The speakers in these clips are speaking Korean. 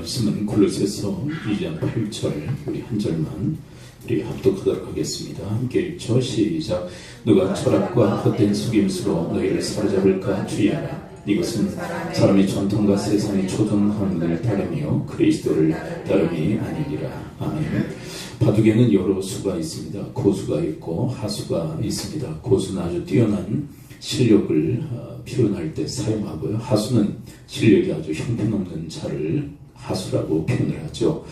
말씀은 골로새서 2장 8절 우리 한 절만 우리 합독하도록 하겠습니다. 함께 읽죠. 시작. 누가 철학과 헛된 속임수로 너희를 사로잡을까 주의하라. 이것은 사람의 전통과 세상의 초등학문을 따르며 그리스도를 따름이 아니니라. 아멘. 바둑에는 여러 수가 있습니다. 고수가 있고 하수가 있습니다. 고수는 아주 뛰어난 실력을 표현할 때 사용하고요. 하수는 실력이 아주 형편없는 자를 하수라고 표현을 하죠.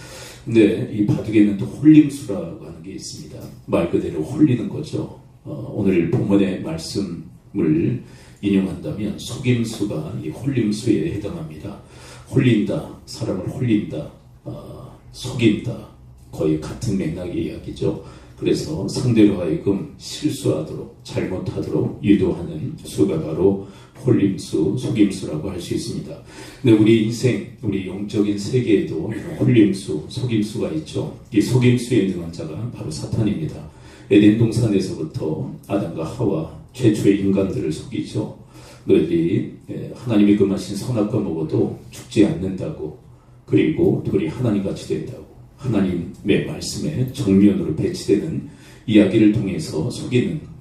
근데 이 바둑에는 또 홀림수라고 하는 게 있습니다. 말 그대로 홀리는 거죠. 오늘 본문의 말씀을 인용한다면 속임수가 이 홀림수에 해당합니다. 홀린다, 사람을 홀린다, 속인다, 거의 같은 맥락의 이야기죠. 그래서 상대로 하여금 실수하도록, 잘못하도록 유도하는 수가 바로 홀림수, 속임수라고 할 수 있습니다. 근데 우리 인생, 우리 영적인 세계에도 홀림수, 속임수가 있죠. 이 속임수에 능한 자가 바로 사탄입니다. 에덴 동산에서부터 아담과 하와, 최초의 인간들을 속이죠. 너희들이 하나님이 금하신 선악과 먹어도 죽지 않는다고, 그리고 돌이 하나님같이 된다고, 하나님의 말씀에 정면으로 배치되는 이야기를 통해서 속이는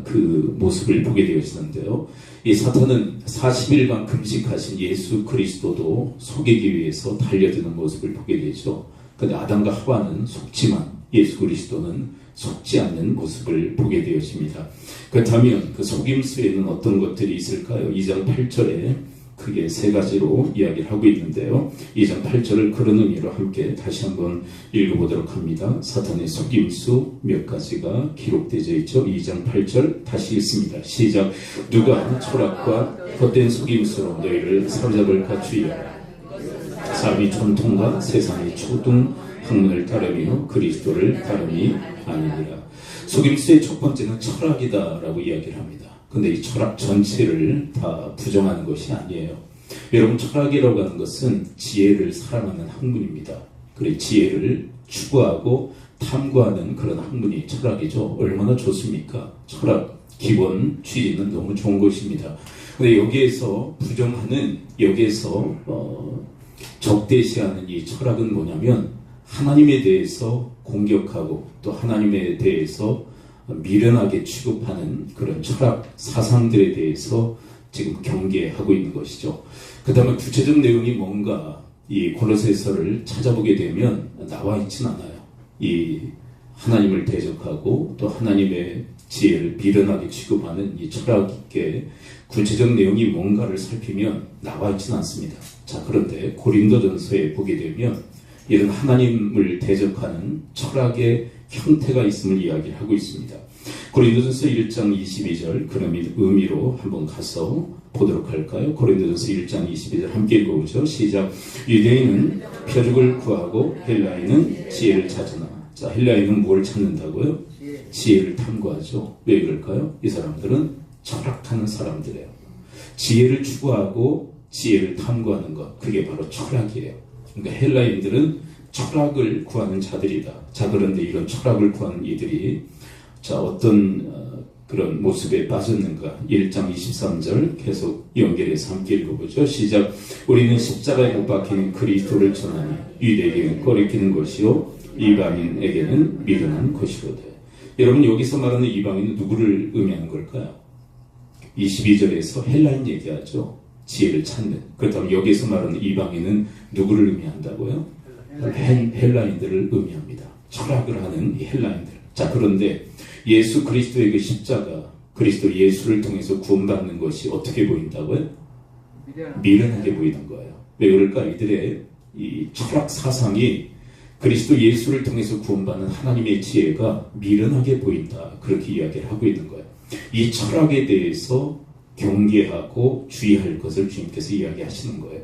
그 모습을 보게 되어지는데요. 이 사탄은 40일간 금식하신 예수 그리스도도 속이기 위해서 달려드는 모습을 보게 되죠. 그런데 아담과 하와는 속지만 예수 그리스도는 속지 않는 모습을 보게 되어집니다. 그렇다면 그 속임수에는 어떤 것들이 있을까요? 2장 8절에 크게 세 가지로 이야기를 하고 있는데요. 2장 8절을 그런 의미로 함께 다시 한번 읽어보도록 합니다. 사탄의 속임수 몇 가지가 기록되어 있죠. 2장 8절 다시 읽습니다. 시작. 누가 철학과 헛된 속임수로 너희를 사로잡을까 주의하라. 사람이 전통과 세상의 초등 학문을 따르며 그리스도를 따름이 아니니라. 속임수의 첫 번째는 철학이다라고 이야기를 합니다. 근데 이 철학 전체를 다 부정하는 것이 아니에요. 여러분, 철학이라고 하는 것은 지혜를 사랑하는 학문입니다. 그래, 지혜를 추구하고 탐구하는 그런 학문이 철학이죠. 얼마나 좋습니까? 철학 기본 취지는 너무 좋은 것입니다. 근데 여기에서 부정하는, 여기에서 적대시하는 이 철학은 뭐냐면 하나님에 대해서 공격하고 또 하나님에 대해서 미련하게 취급하는 그런 철학 사상들에 대해서 지금 경계하고 있는 것이죠. 그 다음에 구체적 내용이 뭔가 이 골로새서를 찾아보게 되면 나와 있진 않아요. 이 하나님을 대적하고 또 하나님의 지혜를 미련하게 취급하는 이 철학의 구체적 내용이 뭔가를 살피면 나와 있진 않습니다. 자, 그런데 고린도전서에 보게 되면 이런 하나님을 대적하는 철학의 형태가 있음을 이야기하고 있습니다. 고린도전서 1장 22절 그런 의미로 한번 가서 보도록 할까요? 고린도전서 1장 22절 함께 읽어보죠. 시작. 유대인은 표적을 구하고 헬라인은 지혜를 찾으나. 자, 헬라인은 뭘 찾는다고요? 지혜를 탐구하죠. 왜 그럴까요? 이 사람들은 철학하는 사람들이에요. 지혜를 추구하고 지혜를 탐구하는 것, 그게 바로 철학이에요. 그러니까 헬라인들은 철학을 구하는 자들이다. 자, 그런데 이런 철학을 구하는 이들이 자, 어떤 그런 모습에 빠졌는가? 1장 23절 계속 연결해서 함께 읽어보죠. 시작. 우리는 십자가에 못 박힌 그리스도를 전하니 유대인에게는 꺼리끼는 것이요 이방인에게는 미련한 것이로되. 여러분, 여기서 말하는 이방인은 누구를 의미하는 걸까요? 22절에서 헬라인 얘기하죠. 지혜를 찾는. 그렇다면 여기서 말하는 이방인은 누구를 의미한다고요? 헬라인들을 의미합니다. 철학을 하는 이 헬라인들. 자, 그런데 예수 그리스도의 그 십자가, 그리스도 예수를 통해서 구원받는 것이 어떻게 보인다고요? 미련하게 보이는 거예요. 왜 그럴까? 이들의 이 철학 사상이 그리스도 예수를 통해서 구원받는 하나님의 지혜가 미련하게 보인다. 그렇게 이야기를 하고 있는 거예요. 이 철학에 대해서 경계하고 주의할 것을 주님께서 이야기하시는 거예요.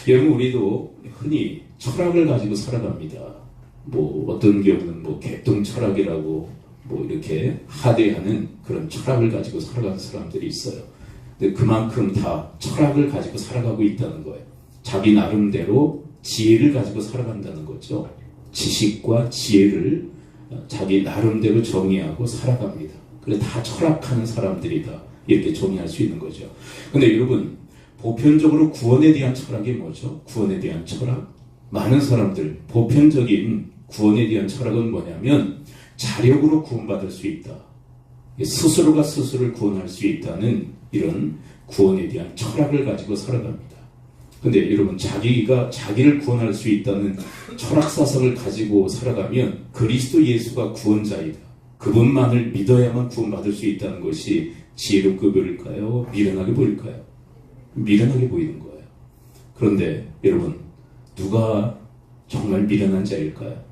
여러분, 우리도 흔히 철학을 가지고 살아갑니다. 뭐 어떤 경우는 뭐 개똥 철학이라고 뭐 이렇게 하대하는 그런 철학을 가지고 살아가는 사람들이 있어요. 근데 그만큼 다 철학을 가지고 살아가고 있다는 거예요. 자기 나름대로 지혜를 가지고 살아간다는 거죠. 지식과 지혜를 자기 나름대로 정의하고 살아갑니다. 그래, 다 철학하는 사람들이다. 이렇게 정의할 수 있는 거죠. 근데 여러분, 보편적으로 구원에 대한 철학이 뭐죠? 구원에 대한 철학? 많은 사람들, 보편적인 구원에 대한 철학은 뭐냐면 자력으로 구원받을 수 있다. 스스로가 스스로를 구원할 수 있다는 이런 구원에 대한 철학을 가지고 살아갑니다. 근데 여러분, 자기가 자기를 구원할 수 있다는 철학사상을 가지고 살아가면 그리스도 예수가 구원자이다, 그분만을 믿어야만 구원받을 수 있다는 것이 지혜롭게 보일까요? 미련하게 보일까요? 미련하게 보이는 거예요. 그런데 여러분, 누가 정말 미련한 자일까요?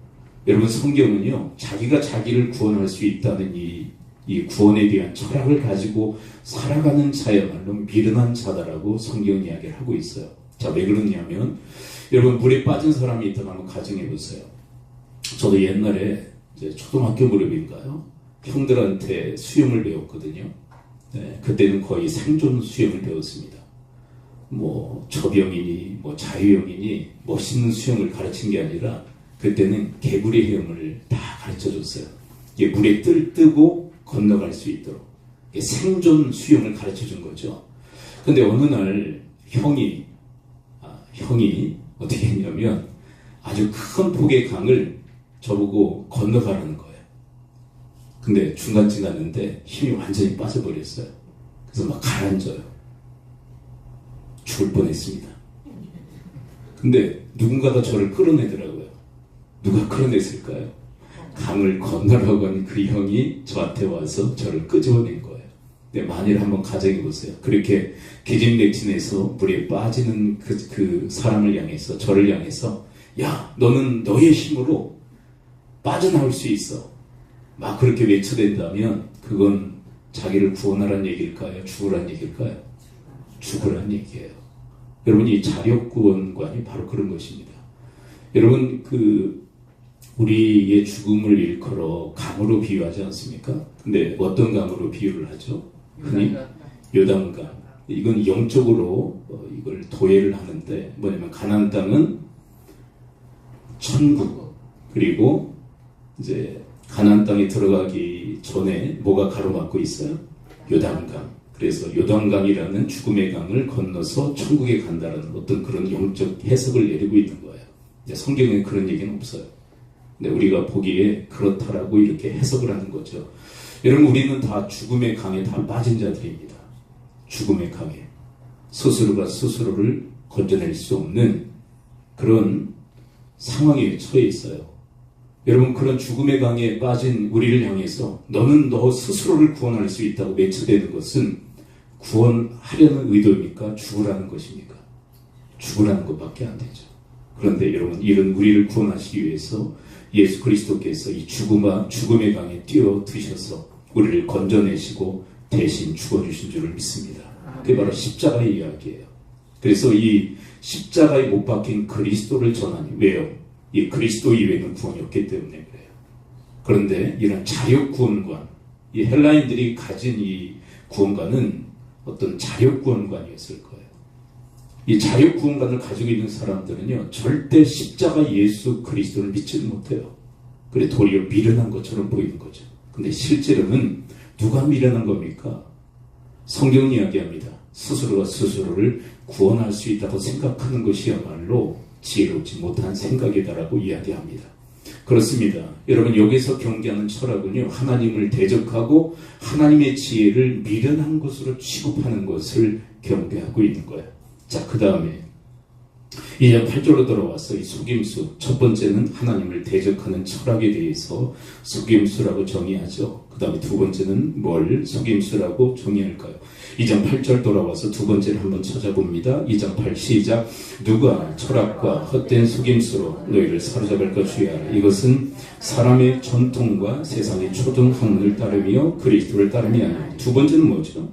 여러분, 성경은요, 자기가 자기를 구원할 수 있다는 이 구원에 대한 철학을 가지고 살아가는 자야말로 미련한 자다라고 성경 이야기를 하고 있어요. 자, 왜 그러냐면, 여러분, 물에 빠진 사람이 있다고 한번 가정해 보세요. 저도 옛날에 이제 초등학교 무렵인가요? 형들한테 수영을 배웠거든요. 네, 그때는 거의 생존 수영을 배웠습니다. 뭐 저병이니 뭐 자유형이니 멋있는 수영을 가르친 게 아니라 그때는 개구리 헤엄을 다 가르쳐 줬어요. 이게 물에 뜨고 건너갈 수 있도록 생존 수영을 가르쳐 준 거죠. 근데 어느 날 형이 어떻게 했냐면 아주 큰 폭의 강을 저보고 건너가라는 거예요. 근데 중간쯤 갔는데 힘이 완전히 빠져버렸어요. 그래서 막 가라앉아요. 죽을 뻔했습니다. 근데 누군가가 저를 끌어내더라고요. 누가 끌어냈을까요? 강을 건너라고 하는 그 형이 저한테 와서 저를 끄집어낸 거예요. 근데 만일 한번 가정해 보세요. 그렇게 기진맥진해서 물에 빠지는 그 사람을 향해서, 저를 향해서, 야, 너는 너의 힘으로 빠져나올 수 있어, 막 그렇게 외쳐댄다면 그건 자기를 구원하라는 얘기일까요? 죽으라는 얘기일까요? 죽으라는 얘기예요. 여러분, 이 자력구원관이 바로 그런 것입니다. 여러분, 우리의 죽음을 일컬어 강으로 비유하지 않습니까? 근데 어떤 강으로 비유를 하죠? 흔히 요단강. 이건 영적으로 이걸 도해를 하는데 뭐냐면, 가나안 땅은 천국, 그리고 이제 가나안 땅에 들어가기 전에 뭐가 가로막고 있어요? 요단강. 그래서 요단강이라는 죽음의 강을 건너서 천국에 간다는 어떤 그런 영적 해석을 내리고 있는 거예요. 성경에 그런 얘기는 없어요. 근데 우리가 보기에 그렇다라고 이렇게 해석을 하는 거죠. 여러분, 우리는 다 죽음의 강에 다 빠진 자들입니다. 죽음의 강에 스스로가 스스로를 건져낼 수 없는 그런 상황에 처해 있어요. 여러분, 그런 죽음의 강에 빠진 우리를 향해서 너는 너 스스로를 구원할 수 있다고 외쳐대는 것은 구원하려는 의도입니까? 죽으라는 것입니까? 죽으라는 것밖에 안 되죠. 그런데 여러분, 이런 우리를 구원하시기 위해서 예수 그리스도께서 이 죽음의 강에 뛰어드셔서 우리를 건져내시고 대신 죽어주신 줄을 믿습니다. 그게 바로 십자가의 이야기예요. 그래서 이 십자가에 못 박힌 그리스도를 전하니, 왜요? 이 그리스도 이외에는 구원이 없기 때문에 그래요. 그런데 이런 자력 구원관, 이 헬라인들이 가진 이 구원관은 어떤 자력 구원관이었을 거예요. 이 자력 구원관을 가지고 있는 사람들은요, 절대 십자가 예수 그리스도를 믿지는 못해요. 그래, 도리어 미련한 것처럼 보이는 거죠. 근데 실제로는 누가 미련한 겁니까? 성경이 이야기합니다. 스스로가 스스로를 구원할 수 있다고 생각하는 것이야말로 지혜롭지 못한 생각이다라고 이야기합니다. 그렇습니다. 여러분, 여기서 경계하는 철학은요, 하나님을 대적하고 하나님의 지혜를 미련한 것으로 취급하는 것을 경계하고 있는 거예요. 자, 그 다음에 이제 8절로 돌아와서 이 속임수, 첫 번째는 하나님을 대적하는 철학에 대해서 속임수라고 정의하죠. 그 다음에 두 번째는 뭘 속임수라고 정의할까요? 2장 8절 돌아와서 두 번째를 한번 찾아봅니다. 2장 8 시작. 누가 철학과 헛된 속임수로 너희를 사로잡을까 주의하라. 이것은 사람의 전통과 세상의 초등학문을 따르며 그리스도를 따름이 아니라. 두 번째는 뭐죠?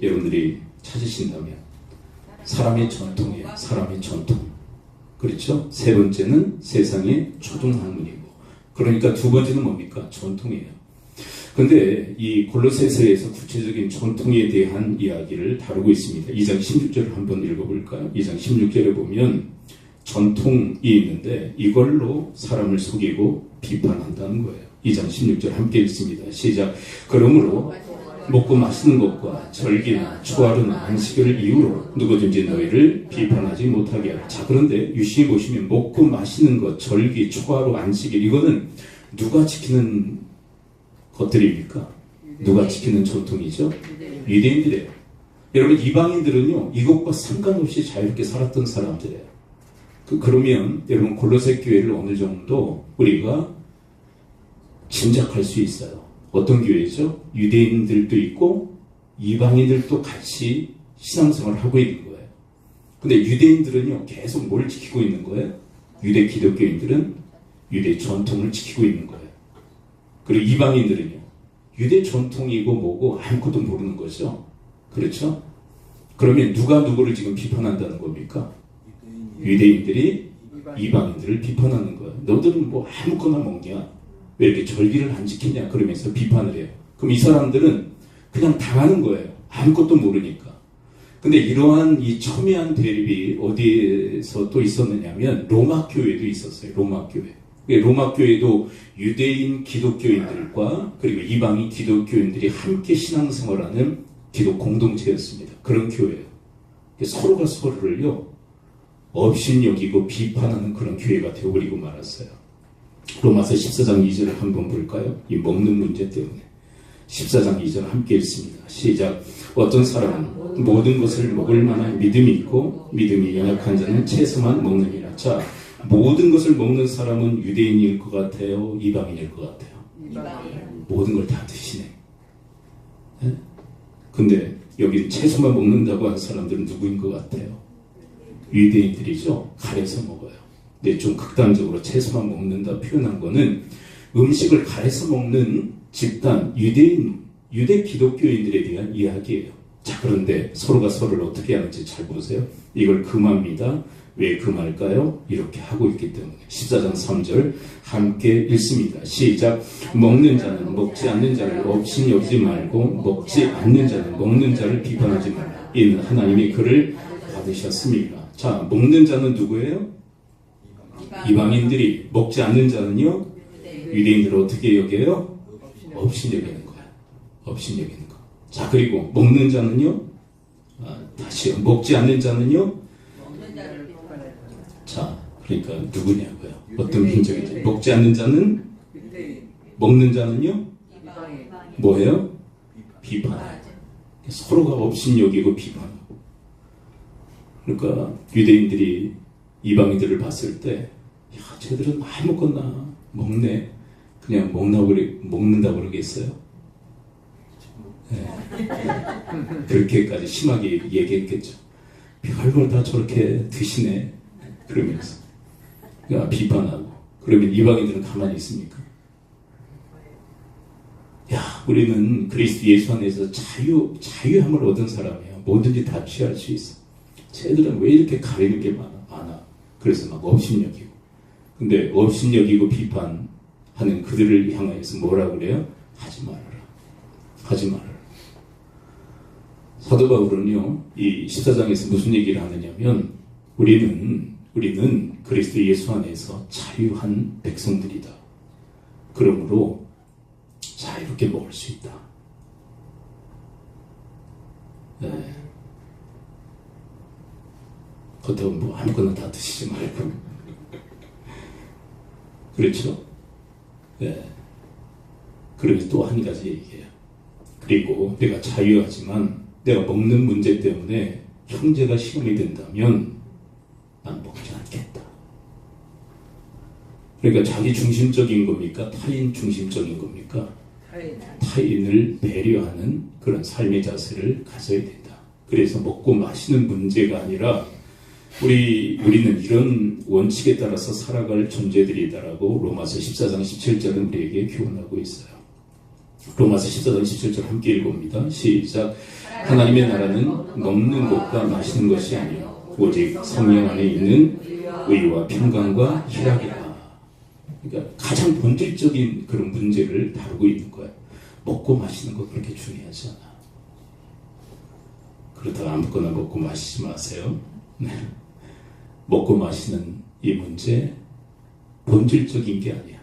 여러분들이 찾으신다면 사람의 전통이에요. 사람의 전통. 그렇죠? 세 번째는 세상의 초등학문이고, 그러니까 두 번째는 뭡니까? 전통이에요. 근데 이 골로새서에서 구체적인 전통에 대한 이야기를 다루고 있습니다. 2장 16절을 한번 읽어볼까요? 2장 16절에 보면 전통이 있는데 이걸로 사람을 속이고 비판한다는 거예요. 2장 16절 함께 읽습니다. 시작. 그러므로 먹고 마시는 것과 절기나 초하루나 안식일을 이유로 누구든지 너희를 비판하지 못하게 하라. 자, 그런데 유심히 보시면 먹고 마시는 것, 절기, 초하루, 안식일, 이거는 누가 지키는 것들입니까? 누가 지키는 전통이죠? 유대인들이에요. 여러분, 이방인들은요, 이것과 상관없이 자유롭게 살았던 사람들이에요. 그러면 여러분, 골로새 교회를 어느 정도 우리가 짐작할 수 있어요. 어떤 교회죠? 유대인들도 있고 이방인들도 같이 신앙생활을 하고 있는 거예요. 근데 유대인들은요, 계속 뭘 지키고 있는 거예요? 유대 기독교인들은 유대 전통을 지키고 있는 거예요. 그리고 이방인들은요, 유대 전통이고 뭐고 아무것도 모르는 거죠. 그렇죠? 그러면 누가 누구를 지금 비판한다는 겁니까? 유대인들이 이방인들을 비판하는 거예요. 너들은 뭐 아무거나 먹냐? 왜 이렇게 절기를 안 지키냐? 그러면서 비판을 해요. 그럼 이 사람들은 그냥 당하는 거예요. 아무것도 모르니까. 근데 이러한 이 첨예한 대립이 어디에서 또 있었느냐면 로마 교회도 있었어요. 로마 교회. 로마 교회도 유대인 기독교인들과 그리고 이방인 기독교인들이 함께 신앙생활하는 기독 공동체였습니다. 그런 교회예요. 서로가 서로를요, 업신여기고 비판하는 그런 교회가 되어버리고 말았어요. 로마서 14장 2절을 한번 볼까요? 이 먹는 문제 때문에. 14장 2절 함께 읽습니다. 시작. 어떤 사람은 모든 것을 먹을 만한 믿음이 있고 믿음이 연약한 자는 채소만 먹느니라. 자, 모든 것을 먹는 사람은 유대인일 것 같아요? 이방인일 것 같아요? 이방인. 모든 걸 다 드시네. 네? 근데 여기 채소만 먹는다고 하는 사람들은 누구인 것 같아요? 유대인들이죠. 가려서 먹어요. 근데 좀 극단적으로 채소만 먹는다 표현한 거는 음식을 가려서 먹는 집단, 유대 기독교인들에 대한 이야기예요. 자, 그런데 서로가 서로를 어떻게 하는지 잘 보세요. 이걸 금합니다. 왜 금할까요? 이렇게 하고 있기 때문에. 14장 3절 함께 읽습니다. 시작. 먹는 자는 먹지 않는 자를 업신 여기지 말고 먹지 않는 자는 먹는 자를 비판하지 말라. 이는 하나님이 그를 받으셨습니다. 자, 먹는 자는 누구예요? 이방인들이. 먹지 않는 자는요? 유대인들을 어떻게 여겨요? 업신 여기는 거야. 업신 여기는 거. 자, 그리고 먹는 자는요? 다시요. 먹지 않는 자는요? 자, 그러니까 누구냐고요? 어떤 민족이죠? 먹지 않는 자는? 먹는 자는요? 뭐예요? 비판. 서로가 업신 여기고 비판하고. 그러니까 유대인들이 이방인들을 봤을 때, 야, 쟤들은 아무거나 먹네. 그냥 먹는다고 그러겠어요? 네. 그렇게까지 심하게 얘기했겠죠. 별걸 다 저렇게 드시네. 그러면서. 그러니까 비판하고. 그러면 이방인들은 가만히 있습니까? 야, 우리는 그리스도 예수 안에서 자유함을 얻은 사람이야. 뭐든지 다 취할 수 있어. 쟤들은 왜 이렇게 가리는 게 많아? 그래서 막 업신여기고. 근데 업신여기고 비판하는 그들을 향해서 뭐라 그래요? 하지 말아라. 하지 말아라. 사도 바울은요, 이 14장에서 무슨 얘기를 하느냐면, 우리는 그리스도 예수 안에서 자유한 백성들이다. 그러므로 자유롭게 먹을 수 있다. 네. 그렇다고 뭐 아무거나 다 드시지 말고. 그렇죠? 네. 그러면서 또 한 가지 얘기해요. 그리고 내가 자유하지만 내가 먹는 문제 때문에 형제가 시험이 된다면 난 먹지 않겠다. 그러니까 자기 중심적인 겁니까? 타인 중심적인 겁니까? 타인을 배려하는 그런 삶의 자세를 가져야 된다. 그래서 먹고 마시는 문제가 아니라 우리는 이런 원칙에 따라서 살아갈 존재들이다라고 로마서 14장 17절은 우리에게 교훈하고 있어요. 로마서 14장 17절 함께 읽어봅니다. 시작. 하나님의 나라는 먹는 것과 마시는 것이 아니요 오직 성령 안에 있는 의와 평강과 희락이라. 그러니까 가장 본질적인 그런 문제를 다루고 있는 거예요. 먹고 마시는 거 그렇게 중요하지 않아. 그렇다고 아무거나 먹고 마시지 마세요. 네. 먹고 마시는 이 문제 본질적인 게 아니야.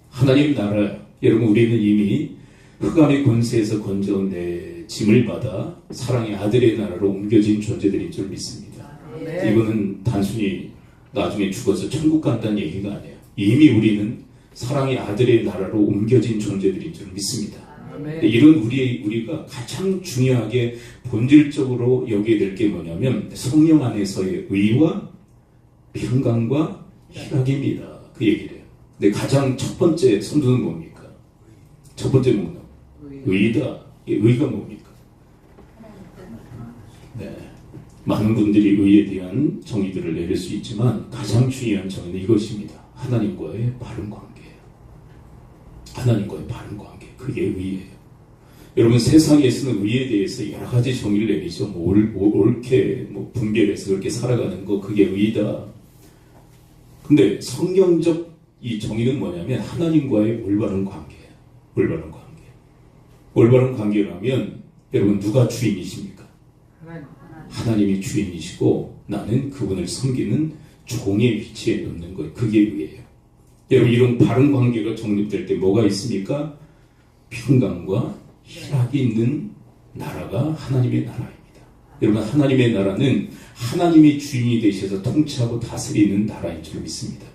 하나님 나라, 여러분 우리는 이미 흑암의 권세에서 건져내 짐을 받아 사랑의 아들의 나라로 옮겨진 존재들인 줄 믿습니다. 이거는 단순히 나중에 죽어서 천국 간다는 얘기가 아니에요. 이미 우리는 사랑의 아들의 나라로 옮겨진 존재들인 줄 믿습니다. 이런 우리가 가장 중요하게 본질적으로 여기에 될 게 뭐냐면 성령 안에서의 의와 평강과 희락입니다. 그 얘기를 해요. 근데 가장 첫 번째 선두는 뭡니까? 첫 번째 뭐냐? 의다. 의가 뭡니까? 네. 많은 분들이 의에 대한 정의들을 내릴 수 있지만 가장 중요한 정의는 이것입니다. 하나님과의 바른 관계예요. 하나님과의 바른 관계. 그게 의예요. 여러분 세상에서는 의에 대해서 여러 가지 정의를 내리죠. 옳게 분별해서 그렇게 살아가는 거 그게 의다. 근데 성경적 이 정의는 뭐냐면 하나님과의 올바른 관계예요. 올바른 관계. 올바른 관계라면 여러분 누가 주인이십니까? 하나님이 주인이시고 나는 그분을 섬기는 종의 위치에 놓는 거예요. 그게 의예요. 여러분 이런 바른 관계가 정립될 때 뭐가 있습니까? 평강과 희락이 있는 나라가 하나님의 나라입니다. 여러분 하나님의 나라는 하나님이 주인이 되셔서 통치하고 다스리는 나라인 줄 믿습니다.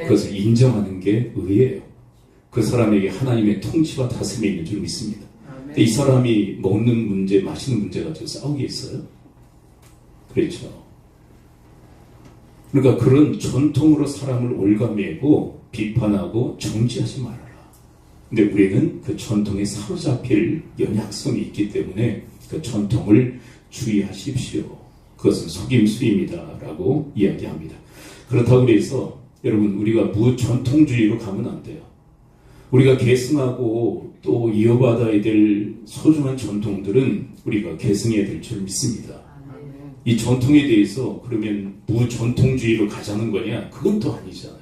그것을 인정하는 게 의예요. 그 사람에게 하나님의 통치와 다스림이 있는 줄 믿습니다. 근데 이 사람이 먹는 문제, 마시는 문제 가지고 싸우겠어요? 그렇죠. 그러니까 그런 전통으로 사람을 올가매고 비판하고 정지하지 말아라. 근데 우리는 그 전통에 사로잡힐 연약성이 있기 때문에 그 전통을 주의하십시오. 그것은 속임수입니다. 라고 이야기합니다. 그렇다고 해서 여러분 우리가 무전통주의로 가면 안 돼요. 우리가 계승하고 또 이어받아야 될 소중한 전통들은 우리가 계승해야 될 줄 믿습니다. 이 전통에 대해서 그러면 무전통주의로 가자는 거냐? 그건 또 아니잖아요.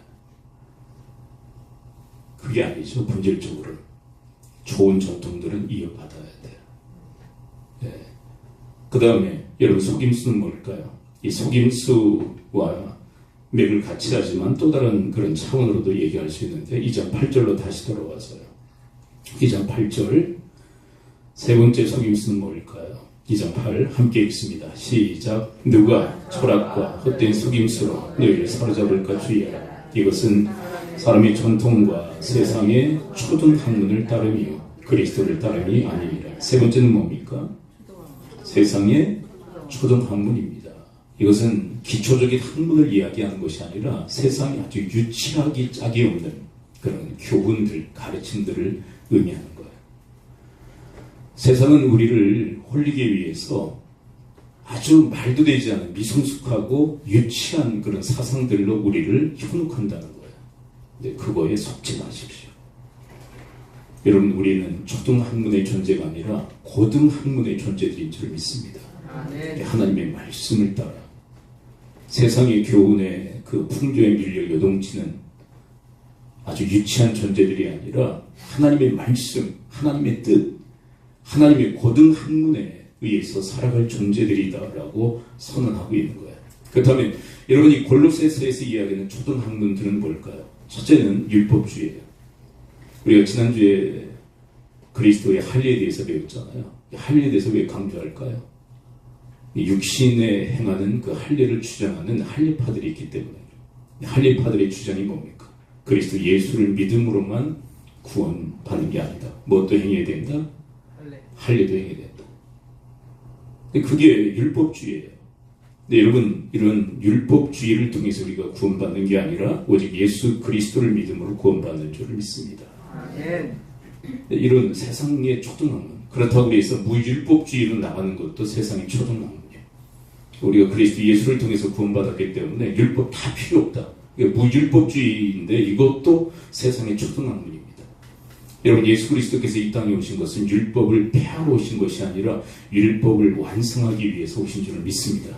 그게 아니죠. 본질적으로는. 좋은 전통들은 이어받아야 돼요. 네. 그 다음에 여러분 속임수는 뭘까요? 이 속임수와 맥을 같이 하지만 또 다른 그런 차원으로도 얘기할 수 있는데 2장 8절로 다시 돌아와서요. 2장 8절 세 번째 속임수는 뭘까요? 2장 8 함께 읽습니다. 시작. 누가 철학과 헛된 속임수로 너희를 사로잡을까 주의하라. 이것은 사람의 전통과 세상의 초등학문을 따름이요 그리스도를 따름이 아니니라. 세 번째는 뭡니까? 세상의 초등학문입니다. 이것은 기초적인 학문을 이야기하는 것이 아니라 세상에 아주 유치하기 짝이 없는 그런 교훈들, 가르침들을 의미하는 거예요. 세상은 우리를 홀리기 위해서 아주 말도 되지 않은 미성숙하고 유치한 그런 사상들로 우리를 현혹한다는 거예요. 근데 그거에 속지 마십시오. 여러분 우리는 초등학문의 존재가 아니라 고등학문의 존재들인 줄 믿습니다. 하나님의 말씀을 따라 세상의 교훈에 그 풍조에 밀려 요동치는 아주 유치한 존재들이 아니라 하나님의 말씀, 하나님의 뜻, 하나님의 고등학문에 의해서 살아갈 존재들이다라고 선언하고 있는 거예요. 그렇다면 여러분이 골로새서에서 이야기하는 초등학문들은 뭘까요? 첫째는 율법주의예요. 우리가 지난주에 그리스도의 할례에 대해서 배웠잖아요. 할례에 대해서 왜 강조할까요? 육신에 행하는 그 할례를 주장하는 할례파들이 있기 때문에. 할례파들의 주장이 뭡니까? 그리스도 예수를 믿음으로만 구원받는 게 아니다. 무엇도 행해야 된다? 할례도 행해야 된다. 근데 그게 율법주의예요. 근데 여러분 이런 율법주의를 통해서 우리가 구원받는 게 아니라 오직 예수 그리스도를 믿음으로 구원받는 줄을 믿습니다. 이런 세상의 초등학문. 그렇다고 해서 무율법주의로 나가는 것도 세상의 초등학문이에요. 우리가 그리스도 예수를 통해서 구원받았기 때문에 율법 다 필요 없다. 무율법주의인데 이것도 세상의 초등학문입니다. 여러분 예수 그리스도께서 이 땅에 오신 것은 율법을 폐하러 오신 것이 아니라 율법을 완성하기 위해서 오신 줄을 믿습니다.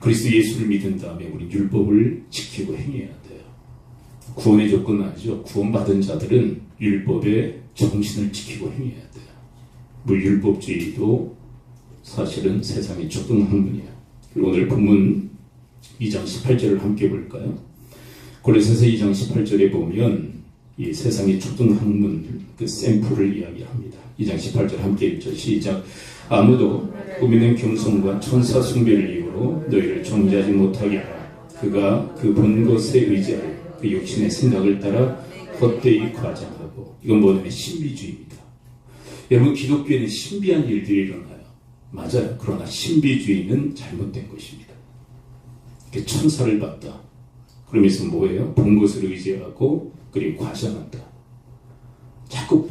그리스도 예수를 믿은 다음에 우리 율법을 지키고 행해야 돼요. 구원의 조건은 아니죠. 구원받은 자들은 율법의 정신을 지키고 행해야 돼요. 무율법주의도 사실은 세상의 초등학문이에요. 그리고 오늘 본문 2장 18절을 함께 볼까요? 골로새서 2장 18절에 보면 이 세상의 초등학문 그 샘플을 이야기합니다. 2장 18절 함께 읽죠. 시작. 아무도 꾸미는 겸손과 천사 숭배를 이유로 너희를 정죄하지 못하게 하라. 그가 그 본 것에 의지하여 그 육신의 생각을 따라 헛되이 과장하고. 이건 뭐냐면 신비주의입니다. 여러분, 기독교에는 신비한 일들이 일어나요. 맞아요. 그러나 신비주의는 잘못된 것입니다. 천사를 봤다. 그러면서 뭐예요? 본 것을 의지하고 그리고 과장한다. 자꾸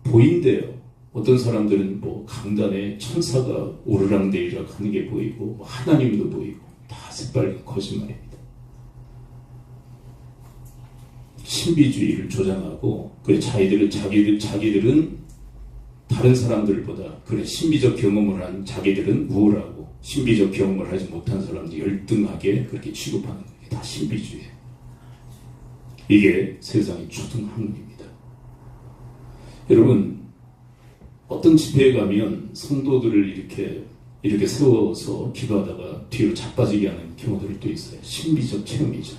보인대요. 어떤 사람들은 뭐 강단에 천사가 오르락내리락 하는 게 보이고 뭐 하나님도 보이고 다 새빨간 거짓말입니다. 신비주의를 조장하고 그래 자기들은 다른 사람들보다 그래 신비적 경험을 한 자기들은 우월하고 신비적 경험을 하지 못한 사람들이 열등하게 그렇게 취급하는 게 다 신비주의예요. 이게 세상의 초등학문입니다. 여러분, 어떤 집회에 가면 성도들을 이렇게 세워서 기도하다가 뒤로 자빠지게 하는 경우들도 있어요. 신비적 체험이죠.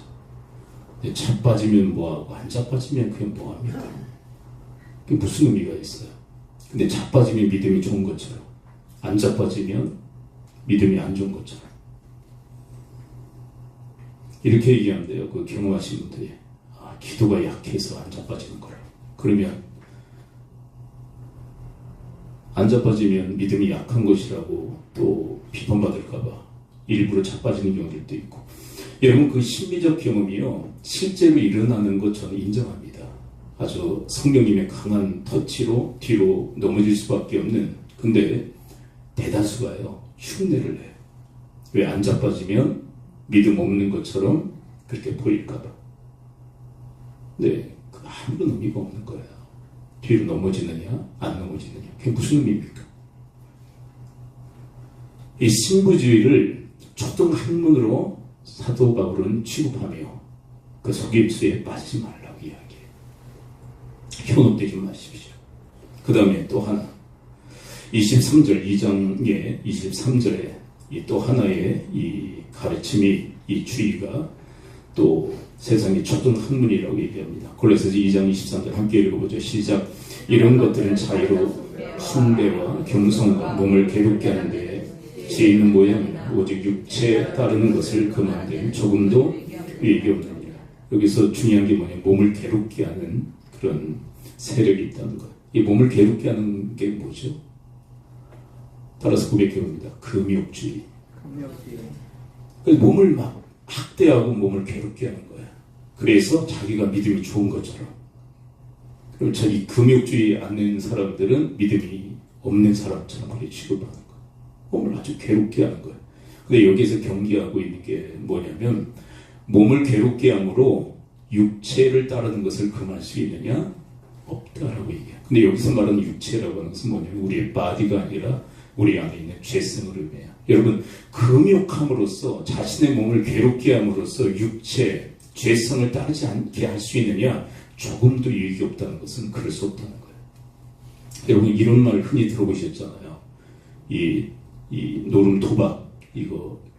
근데 자빠지면 뭐하고 안 자빠지면 그냥 뭐합니까? 그게 무슨 의미가 있어요? 근데 자빠지면 믿음이 좋은 것처럼 안 자빠지면 믿음이 안 좋은 것처럼 이렇게 얘기한대요. 그 경험하신 분들이. 기도가 약해서 안 자빠지는 거라. 그러면 안 자빠지면 믿음이 약한 것이라고 또 비판받을까봐 일부러 자빠지는 경우들도 있고. 여러분, 그 신비적 경험이요 실제로 일어나는 것 저는 인정합니다. 아주 성령님의 강한 터치로 뒤로 넘어질 수밖에 없는. 근데 대다수가요 흉내를 내요. 왜 안 자빠지면 믿음 없는 것처럼 그렇게 보일까봐. 네, 그 아무런 의미가 없는 거예요. 뒤로 넘어지느냐 안 넘어지느냐 그게 무슨 의미입니까? 이 신부주의를 초등학문으로 사도 바울은 취급하며 그 속임수에 빠지지 말라고 이야기해요. 현혹되지 마십시오. 그 다음에 또 하나 23절 2장의 23절에 이 또 하나의 이 가르침이 이 주의가 또 세상의 초등학문이라고 얘기합니다. 골로새서 2장 23절 함께 읽어보죠. 시작. 이런 것들은 자유로 숭배와 겸손과 몸을 괴롭게 하는데 제 있는 모양이나 오직 육체에 따르는 것을 금하되 조금도 유익이 없느니라. 여기서 중요한 게 뭐냐, 몸을 괴롭게 하는 그런 세력이 있다는 거예요. 이 몸을 괴롭게 하는 게 뭐죠? 따라서 고백해봅니다. 금욕주의. 그래서 몸을 막 학대하고 몸을 괴롭게 하는 거예요. 그래서 자기가 믿음이 좋은 것처럼. 그럼 자기 금욕주의 않는 사람들은 믿음이 없는 사람처럼 그렇게 취급하는 거예요. 몸을 아주 괴롭게 하는 거예요. 근데 여기에서 경계하고 있는 게 뭐냐면 몸을 괴롭게 함으로 육체를 따르는 것을 금할 수 있느냐? 없다라고 얘기해요. 근데 여기서 말하는 육체라고 하는 것은 뭐냐면 우리의 바디가 아니라 우리 안에 있는 죄성을 의미해요. 여러분, 금욕함으로써 자신의 몸을 괴롭게 함으로써 육체, 죄성을 따르지 않게 할 수 있느냐? 조금도 유익이 없다는 것은 그럴 수 없다는 거예요. 여러분, 이런 말 흔히 들어보셨잖아요. 이 노름 토박,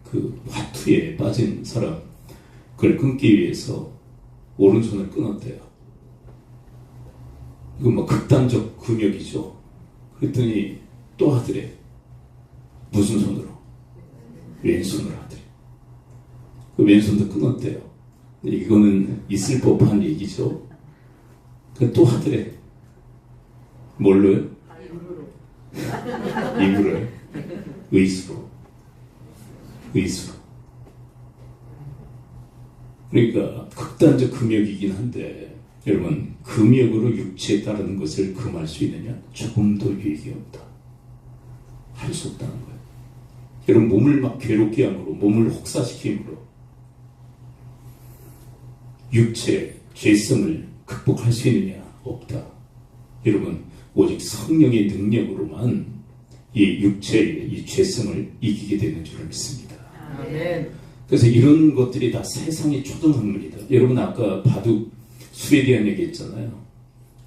그 화투에 빠진 사람, 그걸 끊기 위해서 오른손을 끊었대요. 이거 뭐 극단적 금욕이죠. 그랬더니 또 하더래. 무슨 손으로? 왼손으로 하더래. 그 왼손도 끊었대요. 이거는 있을 법한 얘기죠. 또 하더래. 뭘로요? 입으로. 의수로. 그러니까 극단적 금욕이긴 한데 여러분, 금욕으로 육체에 따르는 것을 금할 수 있느냐? 조금도 유익이 없다. 할 수 없다는 거예요. 여러분, 몸을 막 괴롭게 함으로, 몸을 혹사시킴으로 육체, 죄성을 극복할 수 있느냐? 없다. 여러분, 오직 성령의 능력으로만 이 육체의 이 죄성을 이기게 되는 줄을 믿습니다. 아멘. 그래서 이런 것들이 다 세상의 초등학문이다. 여러분, 아까 바둑 수에 대한 얘기 했잖아요.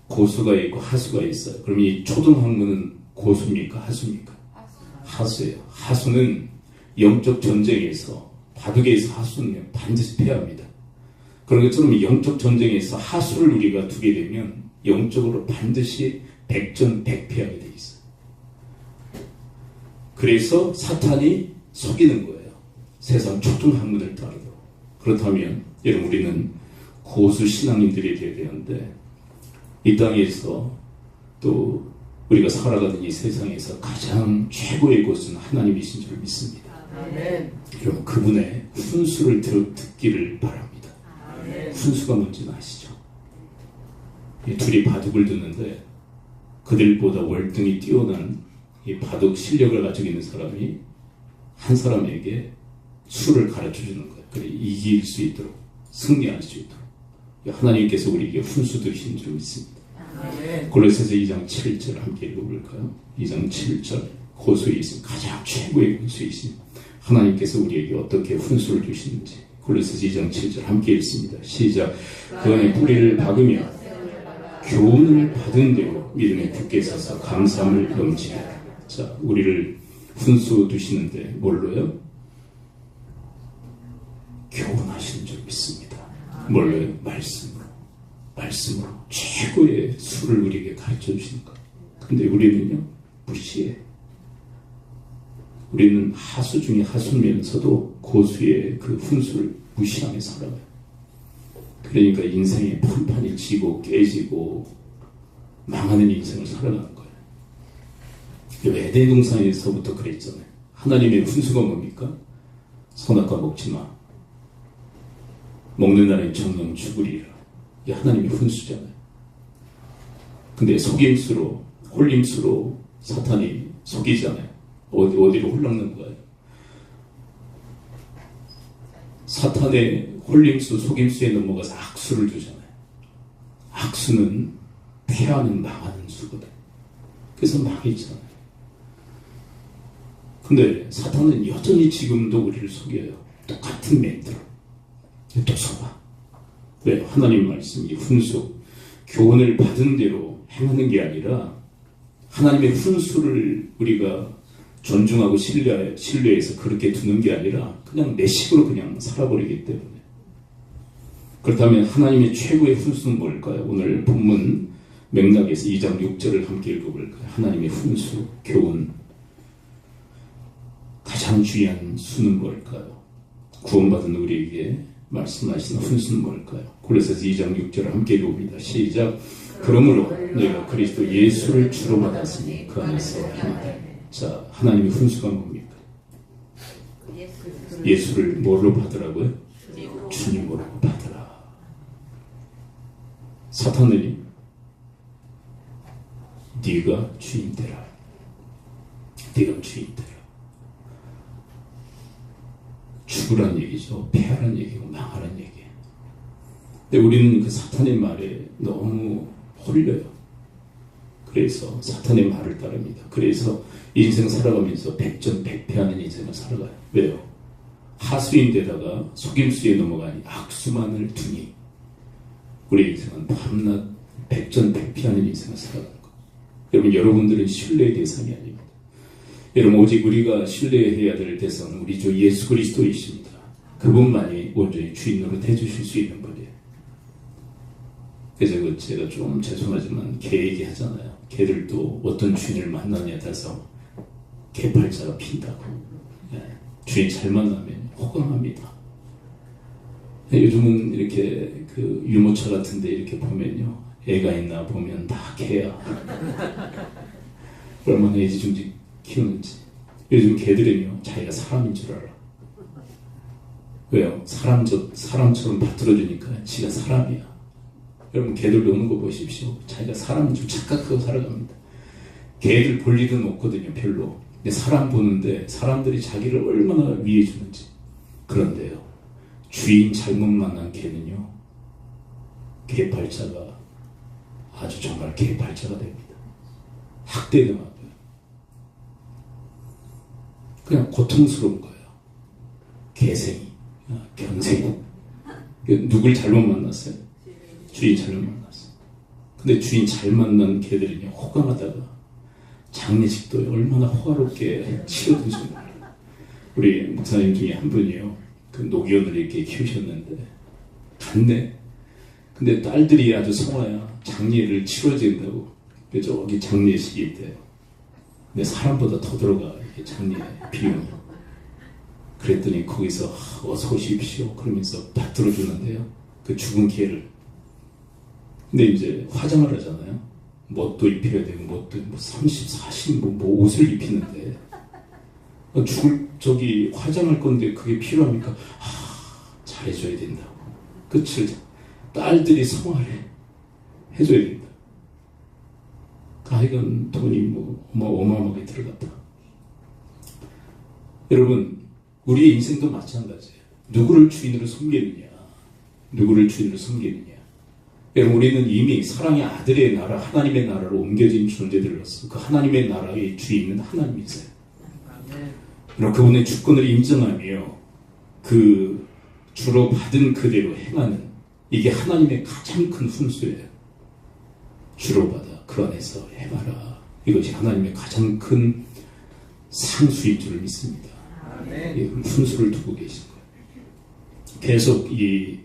고수가 있고 하수가 있어요. 그럼 이 초등학문은 고수입니까? 하수입니까? 하수예요. 하수는 영적 전쟁에서 바둑에서 하수는 반드시 패합니다. 그런 것처럼 영적 전쟁에서 하수를 우리가 두게 되면 영적으로 반드시 백전백패하게 돼 있어요. 그래서 사탄이 속이는 거예요. 세상 초등 학문을 따르도록. 그렇다면 여러분 우리는 고수 신앙인들이 되어야 되는데 이 땅에서 또 우리가 살아가는 이 세상에서 가장 최고의 곳은 하나님이신 줄 믿습니다. 아멘. 여러분 그분의 훈수를 듣기를 바랍니다. 아멘. 훈수가 뭔지는 아시죠? 이 둘이 바둑을 두는데 그들보다 월등히 뛰어난 이 바둑 실력을 가지고 있는 사람이 한 사람에게 수를 가르쳐 주는 거예요. 그래 이길 수 있도록 승리할 수 있도록 하나님께서 우리에게 훈수 두신 줄 믿습니다. 골로새서 2장 7절 함께 읽어볼까요? 2장 7절 고수에 있는 가장 최고의 훈수이신 하나님께서 우리에게 어떻게 훈수를 주시는지 골로새서 2장 7절 함께 읽습니다. 시작. 그 안에 뿌리를 박으며 교훈을 받은 대로 믿음에 굳게 서서 감사함을 넘치게 하라. 자, 우리를 훈수 두시는데 뭘로요? 교훈하시는 줄 믿습니다. 뭘로요? 말씀으로 최고의 수를 우리에게 가르쳐 주시는 것. 근데 우리는요 무시해. 우리는 하수 중에 하수면서도 고수의 그 훈수를 무시하며 살아가요. 그러니까 인생의 판판이 지고 깨지고 망하는 인생을 살아가는 거예요. 에덴 동산에서부터 그랬잖아요. 하나님의 훈수가 뭡니까? 선악과 먹지 마. 먹는 날엔 정령 죽으리라. 이게 하나님의 훈수잖아요. 근데 속임수로 홀림수로 사탄이 속이잖아요. 어디로 홀랑는 거예요? 사탄의 홀림수 속임수에 넘어가서 악수를 주잖아요. 악수는 패하는 망하는 수거든. 그래서 망했잖아요. 근데 사탄은 여전히 지금도 우리를 속여요. 똑같은 멘트로 또 속아. 왜? 하나님 말씀, 이 훈수, 교훈을 받은 대로 행하는 게 아니라 하나님의 훈수를 우리가 존중하고 신뢰해서 그렇게 두는 게 아니라 그냥 내 식으로 그냥 살아버리기 때문에. 그렇다면 하나님의 최고의 훈수는 뭘까요? 오늘 본문 맥락에서 2장 6절을 함께 읽어볼까요? 하나님의 훈수, 교훈. 가장 중요한 수는 뭘까요? 구원받은 우리에게 말씀하시는 훈수는 뭘까요? 골로새서 2장 6절을 함께 읽어봅니다. 시작. 그러므로 너희가 그리스도 예수를 주로 받았으니 그 안에서 하나님. 자, 하나님의 훈수가 뭡니까? 예수를 뭘로 받으라고요? 주님으로 받으라. 사탄은요? 네가 주인 되라. 네가 주인 되라. 죽으란 얘기죠. 패하란 얘기고 망하란 얘기예요. 근데 우리는 그 사탄의 말에 너무 홀려요. 그래서 사탄의 말을 따릅니다. 그래서 인생 살아가면서 백전백패하는 인생을 살아가요. 왜요? 하수인데다가 속임수에 넘어가니 악수만을 두니 우리 인생은 밤낮 백전백패하는 인생을 살아가는 거예요. 여러분들은 신뢰의 대상이 아닙니다. 여러분 오직 우리가 신뢰해야 될 대상은 우리 주 예수 그리스도이십니다. 그분만이 온전히 주인 노릇해 주실 수 있는 분이에요. 그래서 제가 좀 죄송하지만 개 얘기하잖아요. 개들도 어떤 주인을 만나느냐에 따라서 개팔자가 핀다고. 주인 잘 만나면 호강합니다. 요즘은 이렇게 그 유모차 같은데 이렇게 보면요, 애가 있나 보면 다 개야. 얼마나 애지중지 키우는지. 요즘 개들은요 자기가 사람인 줄 알아. 왜요? 사람처럼 받들어주니까 지가 사람이야. 여러분 개들 노는 거 보십시오. 자기가 사람인 줄 착각하고 살아갑니다. 개들 볼 일은 없거든요, 별로. 근데 사람 보는데 사람들이 자기를 얼마나 위해주는지. 그런데요, 주인 잘못 만난 개는요, 개팔자가 아주 정말 개팔자가 됩니다. 학대당하고요. 그냥 고통스러운 거예요. 개생이, 견생이. 누굴 잘못 만났어요? 주인 잘못 만났어요. 근데 주인 잘 만난 개들은요, 호강하다가 장례식도 얼마나 호화롭게 치러든지 몰라요. 우리 목사님 중에 한 분이요, 그 노견을 이렇게 키우셨는데 갔네. 근데 딸들이 아주 성화야. 장례를 치러야 된다고. 저기 장례식이 있대요. 근데 사람보다 더 들어가, 이게 장례 비용이. 그랬더니 거기서 어서 오십시오 그러면서 받들어 주는데요. 그 죽은 개를. 근데 이제 화장을 하잖아요. 뭣도 입혀야 되고, 뭣도, 30, 40, 옷을 입히는데. 저기 화장할 건데 그게 필요합니까? 잘해줘야 된다고. 끝을 딸들이 성화를 해줘야 된다. 하여간 돈이 어마어마하게 들어갔다. 여러분, 우리의 인생도 마찬가지예요. 누구를 주인으로 섬기느냐, 누구를 주인으로 섬기느냐. 여러분, 우리는 이미 사랑의 아들의 나라, 하나님의 나라로 옮겨진 존재들로서 그 하나님의 나라의 주인은 하나님이세요. 그럼 그분의 주권을 인정하며 그 주로 받은 그대로 행하는, 이게 하나님의 가장 큰 훈수예요. 주로 받아 그 안에서 행하라. 이것이 하나님의 가장 큰 상수인 줄 믿습니다. 훈수를 두고 계신 거예요. 계속 이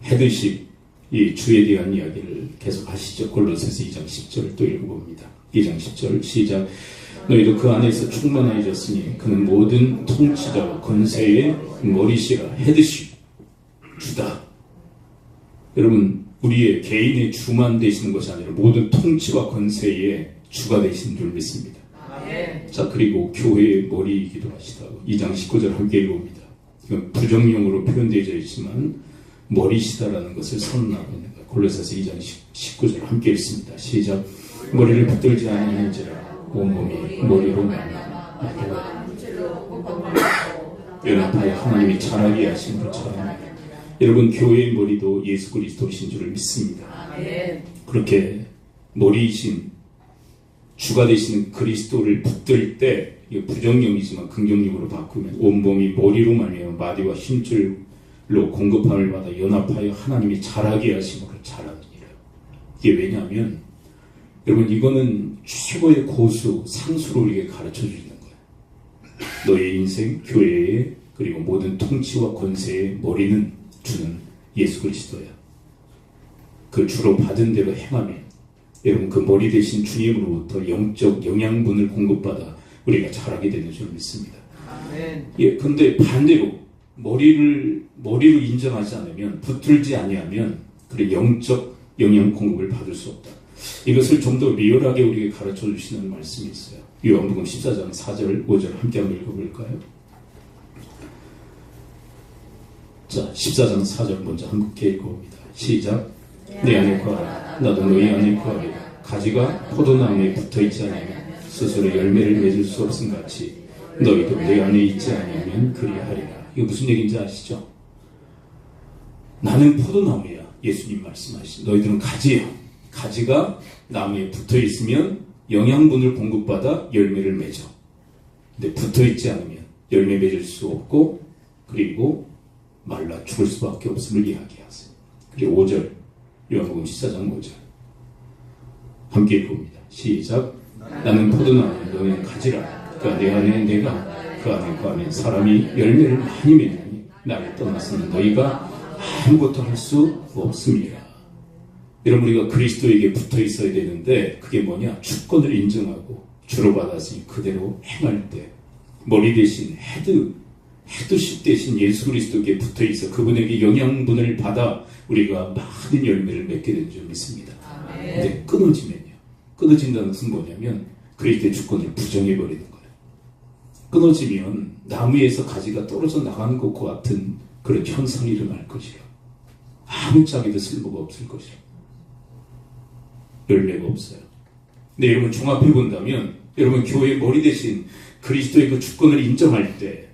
헤드십, 이 주에 대한 이야기를 계속 하시죠. 골로새서 2장 10절 또 읽어봅니다. 2장 10절 시작. 너희도 그 안에서 충만해졌으니 그는 모든 통치자와 권세의 머리시라. 헤드십, 주다. 여러분, 우리의 개인의 주만 되시는 것이 아니라 모든 통치와 권세의 주가 되시는 줄 믿습니다. 자, 그리고 교회의 머리이기도 하시다고 2장 19절 함께 읽어봅니다. 이건 부정형으로 표현되어 있지만 머리시다라는 것을 선언하고 있는 거예요. 골로새서 2장 19절 함께 읽습니다. 시작. 머리를 붙들지 아니한지라 온몸이 머리로 말미암아 연합하여 하나님이 자라게 하신 것처럼 여러분, 교회의 머리도 예수 그리스도이신 줄을 믿습니다. 그렇게 머리이신 주가 되시는 그리스도를 붙들 때, 이거 부정형이지만 긍정형으로 바꾸면 온몸이 머리로 말미암아 마디와 힘줄로 공급함을 받아 연합하여 하나님이 자라게 하심으로 자라느니라. 이게 왜냐하면 여러분, 이거는 최고의 고수, 상수로 우리에게 가르쳐 주시는 거예요. 너의 인생, 교회의, 그리고 모든 통치와 권세의 머리는 주는 예수 그리스도야. 그 주로 받은 대로 행하면 여러분, 그 머리 대신 주님으로부터 영적 영양분을 공급받아 우리가 자라게 되는 줄 믿습니다. 예, 근데 반대로 머리로 인정하지 않으면, 붙들지 아니하면 그런 영적 영양 공급을 받을 수 없다. 이것을 좀 더 리얼하게 우리에게 가르쳐 주시는 말씀이 있어요. 요한복음 14장 4절 5절 함께 한번 읽어볼까요? 자, 14장 4절 먼저 함께 읽어봅니다. 시작. 내 안에 거하라. 나도 너희 안에 거하리라. 가지가 포도나무에 붙어있지 않으면 스스로 열매를 맺을 수 없음 같이 너희도 내 안에 있지 않으면 그리하리라. 이거 무슨 얘기인지 아시죠? 나는 포도나무야. 예수님 말씀하신. 너희들은 가지야. 가지가 나무에 붙어있으면 영양분을 공급받아 열매를 맺어. 근데 붙어있지 않으면 열매 맺을 수 없고, 그리고 말라 죽을 수밖에 없음을 이야기하세요. 그리고 5절, 요한복음 14장 5절 함께 읽어봅니다. 시작. 나는 포도나무, 너희는 가지라. 그가 내 안에, 내가 그 안에 거하면 사람이 열매를 많이 맺느니 나를 떠나서는 너희가 아무것도 할 수 없습니다. 여러분, 우리가 그리스도에게 붙어 있어야 되는데 그게 뭐냐? 주권을 인정하고 주로 받았으니 그대로 행할 때 머리 대신 헤드십 대신 예수 그리스도에게 붙어 있어 그분에게 영양분을 받아 우리가 많은 열매를 맺게 되는 줄 믿습니다. 근데 끊어지면요. 끊어진다는 것은 뭐냐면 그리스도의 주권을 부정해버리는 거예요. 끊어지면 나무에서 가지가 떨어져 나가는 것과 같은 그런 현상이 일어날 것이라. 아무 짝에도 쓸모가 없을 것이라. 열매가 없어요. 근데 여러분, 종합해 본다면 여러분, 교회의 머리 대신 그리스도의 그 주권을 인정할 때,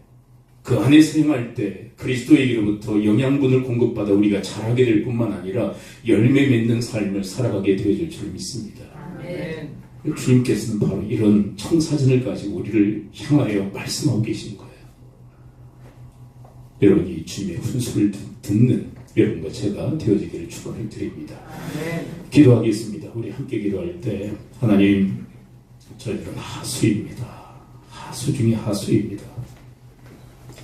그 안에서 행할 때 그리스도에게로부터 영양분을 공급받아 우리가 자라게 될 뿐만 아니라 열매 맺는 삶을 살아가게 되어질 줄 믿습니다. 아멘. 주님께서는 바로 이런 청사진을 가지고 우리를 향하여 말씀하고 계신 거예요. 여러분이 주님의 훈수를 듣는 여러분과 제가 되어지기를 축원을 드립니다. 기도하겠습니다. 우리 함께 기도할 때 하나님, 저희들은 하수입니다. 하수 중에 하수입니다.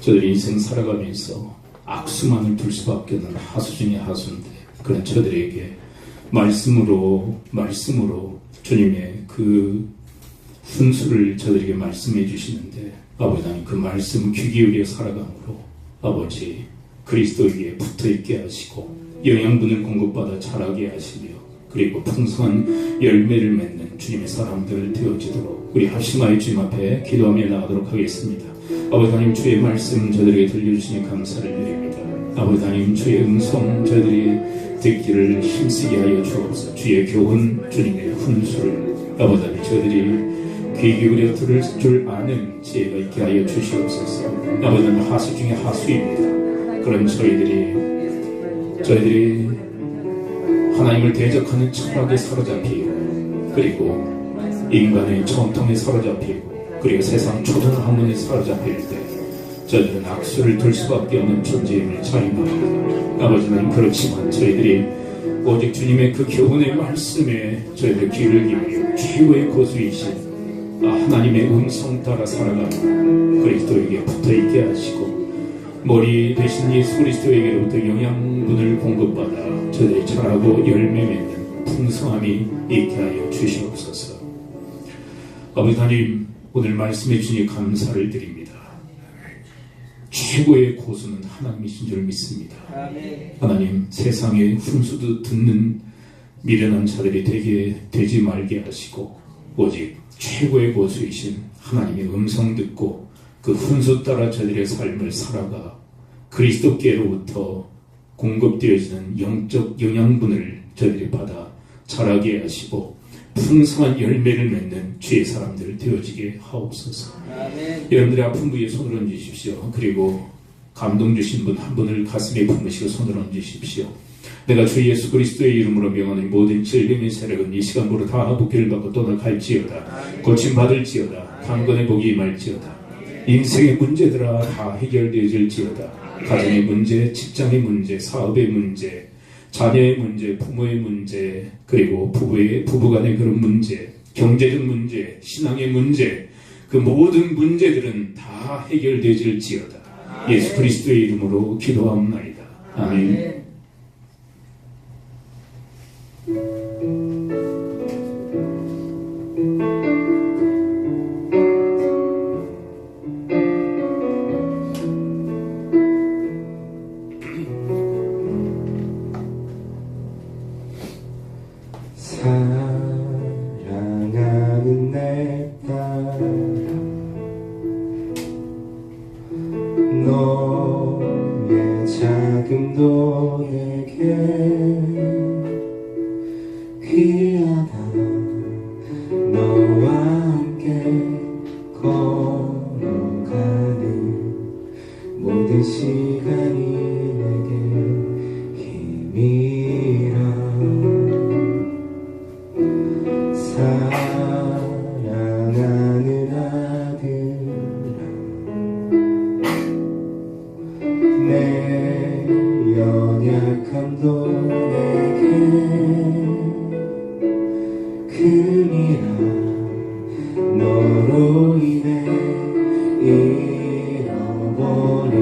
저희들 인생 살아가면서 악수만을 둘 수밖에 없는 하수 중의 하수인데, 그런 저들에게 말씀으로 주님의 그 훈수를 저들에게 말씀해 주시는데, 아버지 하나님 그 말씀 귀 기울여 살아감으로 아버지 그리스도에게 붙어있게 하시고 영양분을 공급받아 자라게 하시며, 그리고 풍성한 열매를 맺는 주님의 사람들 되어지도록 우리 합심하여 주님 앞에 기도하며 나가도록 하겠습니다. 아버지 하나님 주의 말씀 저들에게 들려주시니 감사를 드립니다. 아버지 하나님 주의 음성 저들이 듣기를 힘쓰게 하여 주옵소서. 주의 교훈 주님의 훈수를 아버지 하나님 저들이 귀 기울여 들을 줄 아는 지혜가 있게 하여 주시옵소서. 아버지 하나님 하수 중에 하수입니다. 그런 저희들이 하나님을 대적하는 철학에 사로잡히고, 그리고 인간의 전통에 사로잡히고, 그리고 세상 초등학문에 사로잡힐 때 저희들은 악수를 둘 수밖에 없는 존재임을 자임합니다. 아버지 하나님 그렇지만 저희들이 오직 주님의 그 교훈의 말씀에 저희들 귀를 기울여 최고의 고수이신 하나님의 음성 따라 살아가는 그리스도에게 붙어있게 하시고, 머리 대신 예수 그리스도에게로부터 영양분을 공급받아 저들이 자라고 열매 맺는 풍성함이 있게 하여 주시옵소서. 아버지 하나님 오늘 말씀해 주시니 감사를 드립니다. 최고의 고수는 하나님이신 줄 믿습니다. 하나님 세상의 훈수도 듣는 미련한 자들이 되지 말게 하시고, 오직 최고의 고수이신 하나님의 음성 듣고 그 훈수 따라 저들의 삶을 살아가 그리스도께로부터 공급되어지는 영적 영양분을 저들이 받아 자라게 하시고 풍성한 열매를 맺는 주의 사람들 되어지게 하옵소서. 아멘. 여러분들의 아픈 부위에 손을 얹으십시오. 그리고 감동 주신 분 한 분을 가슴에 품으시고 손을 얹으십시오. 내가 주 예수 그리스도의 이름으로 명하는 모든 질병의 세력은 이 시간부로 다 복귀를 받고 떠나갈지어다. 고침받을지어다. 강건의 복이 임할지어다. 인생의 문제들아 다 해결되어질지어다. 가정의 문제, 직장의 문제, 사업의 문제, 자녀의 문제, 부모의 문제, 그리고 부부간의 그런 문제, 경제적 문제, 신앙의 문제, 그 모든 문제들은 다 해결되어질지어다. 예수 그리스도의 이름으로 기도하옵나이다. 아멘. 사랑하는 내 딸아, 너의 자금도 내게 귀하다. 너와 함께 걸어가는 모든 시간이 내게 힘이라. 사랑하는 아들아, 내 연약함도 내게 금이라. 너로 인해 잃어버린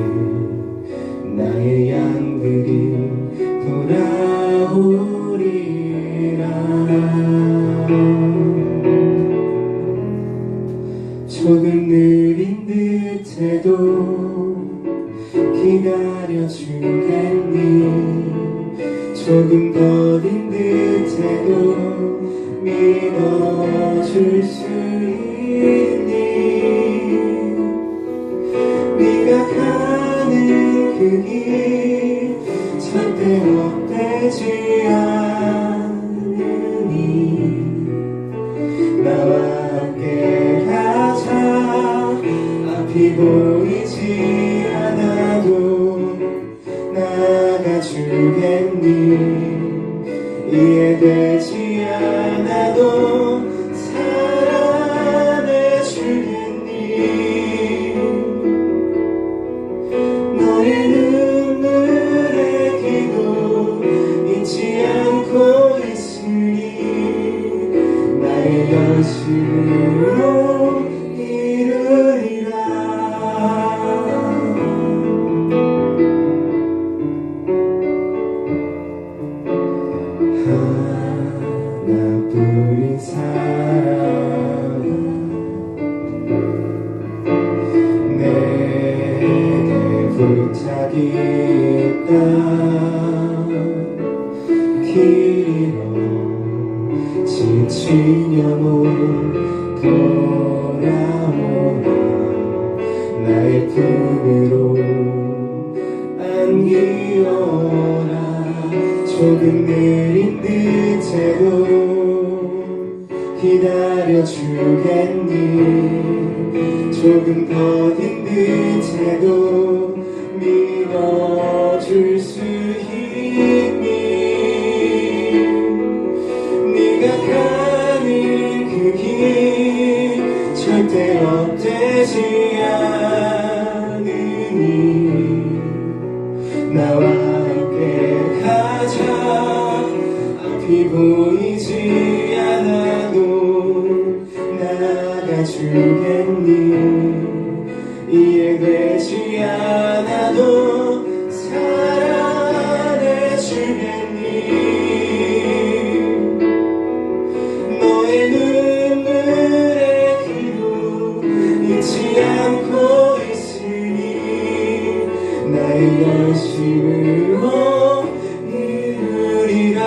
나의 양들이 돌아오리라. 조금 느린 듯해도 기다려주겠니? 조금 더딘 듯해도 믿어줄 수 있니? 네가 가는 그 길 절대 헛되지 않으니 나와 함께 가자. 앞이 보이지 않아도 나가주겠니? 이해되지 않아도 사랑해주겠니? 너의 눈물의 기도 잊지 않고 있으니 나의 열심으로 이루리라. 부탁이 있다. 길이로 지친 영혼 돌아오라. 나의 품으로 안기어라. 조금 느린 듯해도 기다려주겠니. 조금 더딘 듯해도 믿어줄 수 있니. 네가 가는 그 길 절대 헛되지 않으니. 나와 함께 가자. 앞이 보이지 않아도 나가주겠니. 이해되지 않아도 사랑해주겠니. 너의 눈물의 기도 잊지 않고 있으니 나의 열심으로 이루리라.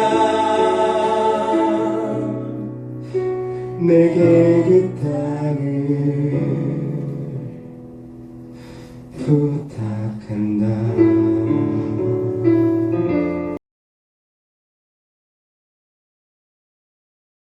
내게 그 땅을 부탁한다.